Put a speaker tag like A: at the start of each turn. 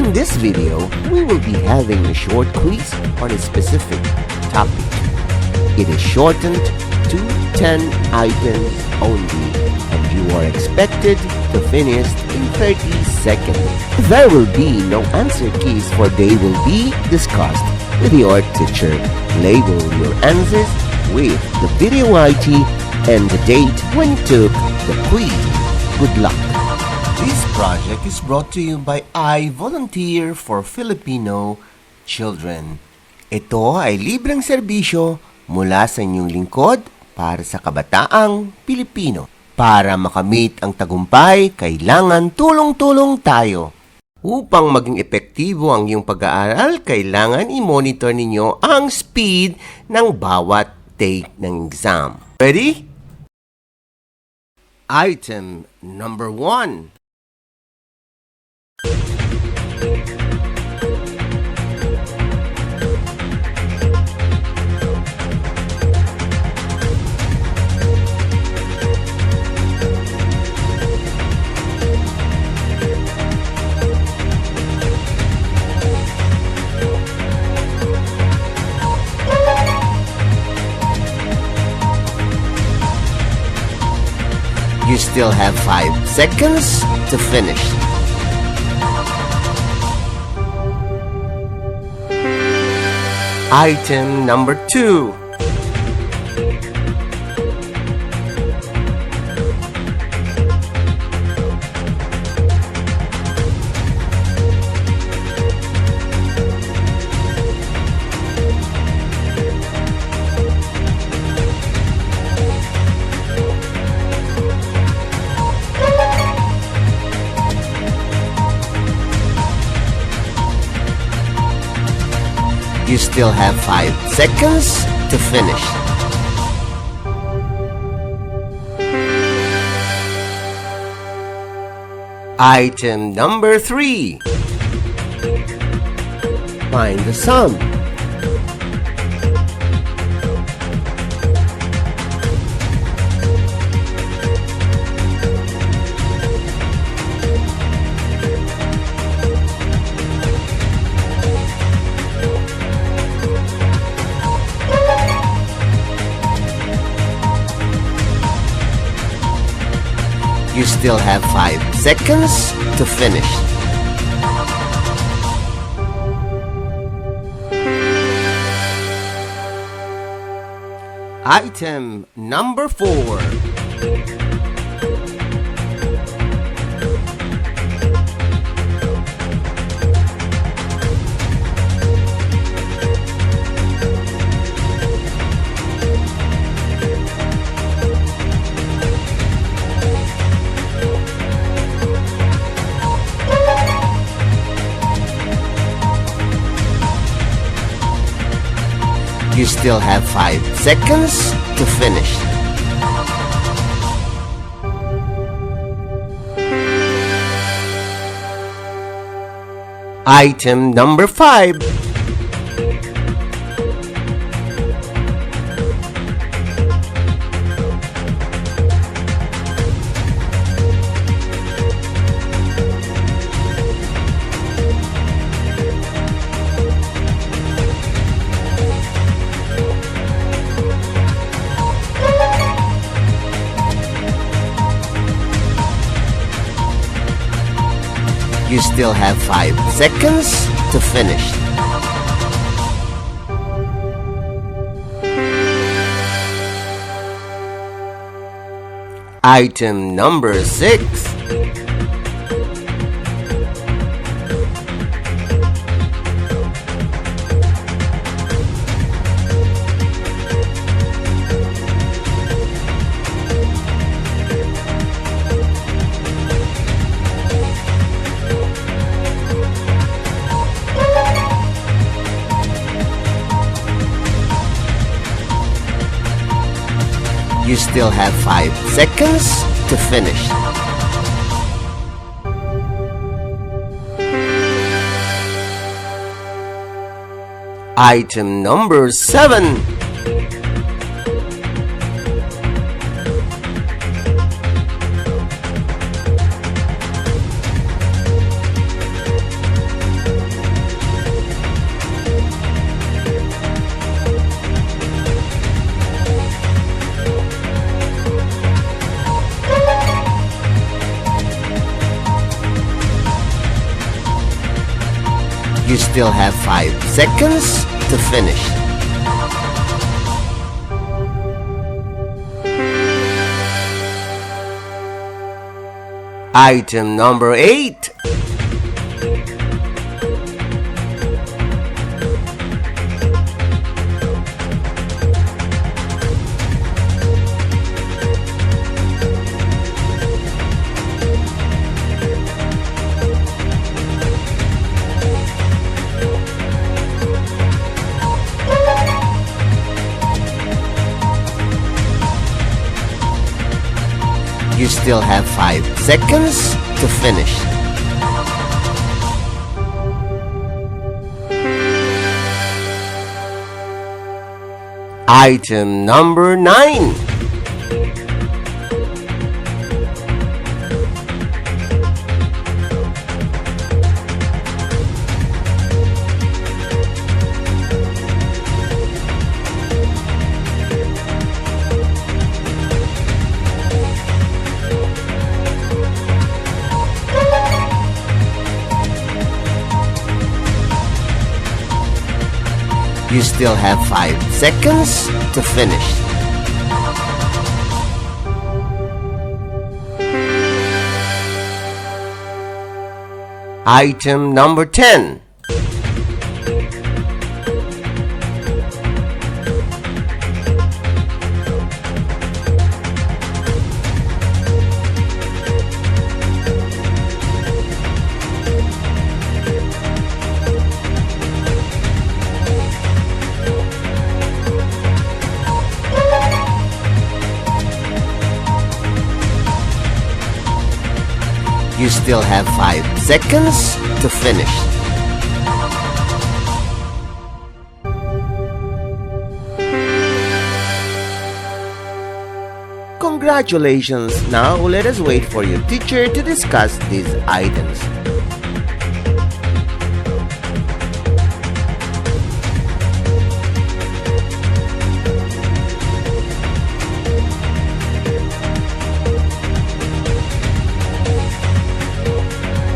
A: In this video, we will be having a short quiz on a specific topic. It is shortened to 10 items only, and you are expected to finish in 30 seconds. There will be no answer keys, for they will be discussed with your teacher. Label your answers with the video ID and the date when you took the quiz. Good luck! This project is brought to you by I Volunteer for Filipino Children. Ito ay libreng serbisyo mula sa inyong lingkod para sa kabataang Pilipino. Para makamit ang tagumpay, kailangan tulong-tulong tayo. Upang maging epektibo ang iyong pag-aaral, kailangan i-monitor ninyo ang speed ng bawat take ng exam. Ready? Item number 1. You still have 5 seconds to finish. Item number 2. You still have 5 seconds to finish. Item number 3. Find the sum. You still have 5 seconds to finish. Item number 4. You still have 5 seconds to finish. Item number 5. You still have 5 seconds to finish. Item number 6. You still have 5 seconds to finish. Item number 7. You still have 5 seconds to finish. Item number 8. You still have 5 seconds to finish. Item number 9. You still have 5 seconds to finish. Item number 10. You still have 5 seconds to finish. Congratulations! Now let us wait for your teacher to discuss these items.